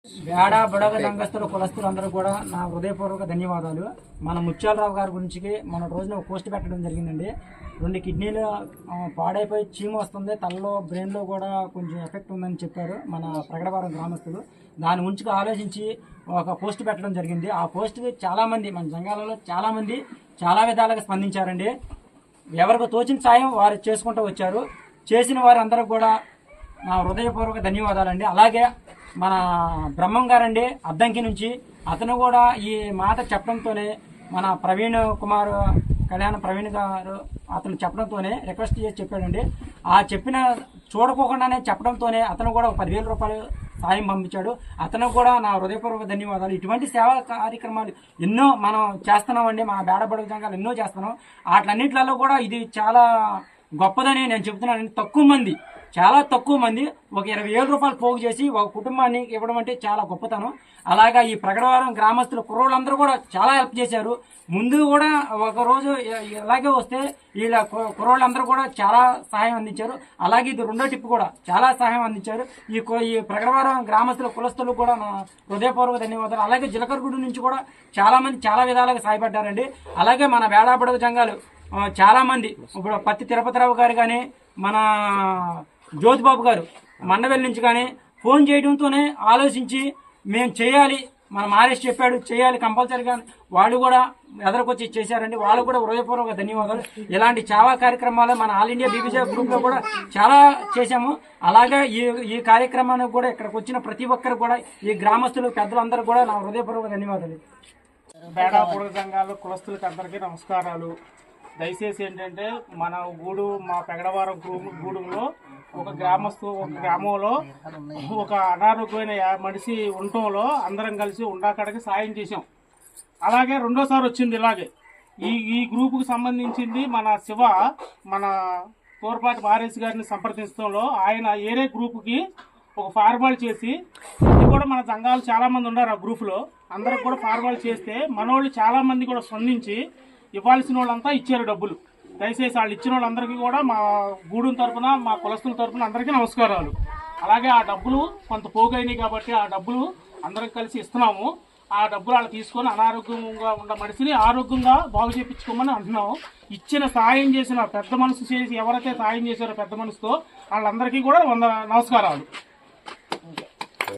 బేడ బుడగ సంఘస్థులు కులస్తులు అందరూ కూడా నా హృదయపూర్వక ధన్యవాదాలు. మన ముత్యాలరావు గారి గురించి మన రోజున ఒక పోస్ట్ పెట్టడం జరిగిందండి. 2 కిడ్నీలు పాడైపోయి చీమ వస్తుంది, తలలో బ్రెయిన్లో కూడా కొంచెం ఎఫెక్ట్ ఉందని చెప్పారు మన ప్రగడవరం గ్రామస్తులు. దాని గురించి ఆలోచించి ఒక పోస్ట్ పెట్టడం జరిగింది. ఆ పోస్ట్కి చాలామంది మన జంగాలలో చాలామంది చాలా విధాలుగా స్పందించారండి. ఎవరికి తోచిన సాయం వారు చేసుకుంటూ వచ్చారు. చేసిన వారందరూ కూడా నా హృదయపూర్వక ధన్యవాదాలండి. అలాగే మన బ్రహ్మం గారండి అద్దంకి నుంచి, అతను కూడా ఈ మాట చెప్పడంతోనే మన ప్రవీణ్ కుమార్ కళ్యాణ ప్రవీణ్ గారు అతను చెప్పడంతోనే రిక్వెస్ట్ చేసి చెప్పాడండి. ఆ చెప్పిన చూడకోకుండానే చెప్పడంతోనే అతను కూడా 10,000 రూపాయలు సాయం పంపించాడు. అతను కూడా నా హృదయపూర్వక ధన్యవాదాలు. ఇటువంటి సేవా కార్యక్రమాలు ఎన్నో మనం చేస్తున్నామండి. మన బేడబడుగు సంఘాలు ఎన్నో చేస్తున్నాం. వాటిలన్నింటిలో కూడా ఇది చాలా గొప్పదని నేను చెబుతున్నాను. చాలా తక్కువ మంది ఒక 20,000 రూపాయలు పోగు చేసి ఒక కుటుంబాన్ని ఇవ్వడం అంటే చాలా గొప్పతనం. అలాగా ఈ ప్రగడవరం గ్రామస్తులు కుర్రోళ్ళందరూ కూడా చాలా హెల్ప్ చేశారు. ముందు కూడా ఒక రోజు ఇలాగే వస్తే వీళ్ళ కుర్రోళ్ళందరూ కూడా చాలా సహాయం అందించారు. అలాగే ఇది 2వ టిప్ కూడా చాలా సహాయం అందించారు. ఈ ప్రగడవరం గ్రామస్తుల కులస్తులు కూడా నా హృదయపూర్వక ధన్యవాదాలు. అలాగే జిలకరగూడు నుంచి కూడా చాలా మంది చాలా విధాలుగా సహాయపడ్డారండి. అలాగే మన బేడాబుడగ సంఘాలు చాలా మంది, ఇప్పుడు పత్తి తిరుపతిరావు గారు కానీ మన జ్యోతిబాబు గారు మండవెల్లి నుంచి కానీ ఫోన్ చేయడంతోనే ఆలోచించి మేము చేయాలి, మనం ఆర్ఎస్ చెప్పాడు చేయాలి కంపల్సరీగా వాళ్ళు కూడా ఎదరికొచ్చి చేశారండి. వాళ్ళు కూడా హృదయపూర్వక ధన్యవాదాలు. ఇలాంటి చాలా కార్యక్రమాలు మన ఆల్ ఇండియా బీబీజే గ్రూప్లో కూడా చాలా చేశాము. అలాగే ఈ కార్యక్రమానికి కూడా ఇక్కడికి వచ్చిన ప్రతి ఒక్కరు కూడా ఈ గ్రామస్తులు పెద్దలందరూ కూడా నా హృదయపూర్వక ధన్యవాదాలు. బేడాబుడగ సంఘాలు కులస్తులకి అందరికీ నమస్కారాలు. దయచేసి ఏంటంటే మా పెగడవారం గూడెంలో ఒక గ్రామంలో ఒక అనారోగ్యమైన మనిషి ఉండటంలో అందరం కలిసి ఉండాకడకి సాయం చేసాం. అలాగే 2వసారి వచ్చింది ఇలాగే. ఈ గ్రూపుకి సంబంధించింది మన శివ మన తోర్పాటి ఆర్ఎస్ గారిని సంప్రదించడంలో ఆయన ఏరే గ్రూపుకి ఒక ఫార్మాలిటీ చేసి, ఇది కూడా మన సంఘాలు చాలా మంది ఉన్నారు ఆ గ్రూపులో, అందరికి కూడా ఫార్మాలిటీ చేస్తే మనోళ్ళు చాలా మంది కూడా స్పందించి ఇవ్వాల్సిన వాళ్ళంతా ఇచ్చారు డబ్బులు. దయచేసి వాళ్ళు ఇచ్చిన వాళ్ళందరికీ కూడా మా గూడెం తరఫున మా కులస్తుల తరఫున అందరికీ నమస్కారాలు. అలాగే ఆ డబ్బులు కొంత పోగైనాయి కాబట్టి ఆ డబ్బులు అందరికి కలిసి ఇస్తున్నాము. ఆ డబ్బులు వాళ్ళు తీసుకొని అనారోగ్యంగా ఉన్న మనిషిని ఆరోగ్యంగా బాగు చేయించుకోమని అంటున్నాము. ఇచ్చిన సాయం చేసిన పెద్ద మనసు చేసి ఎవరైతే సాయం చేశారో పెద్ద మనసుతో వాళ్ళందరికీ కూడా నమస్కారాలు.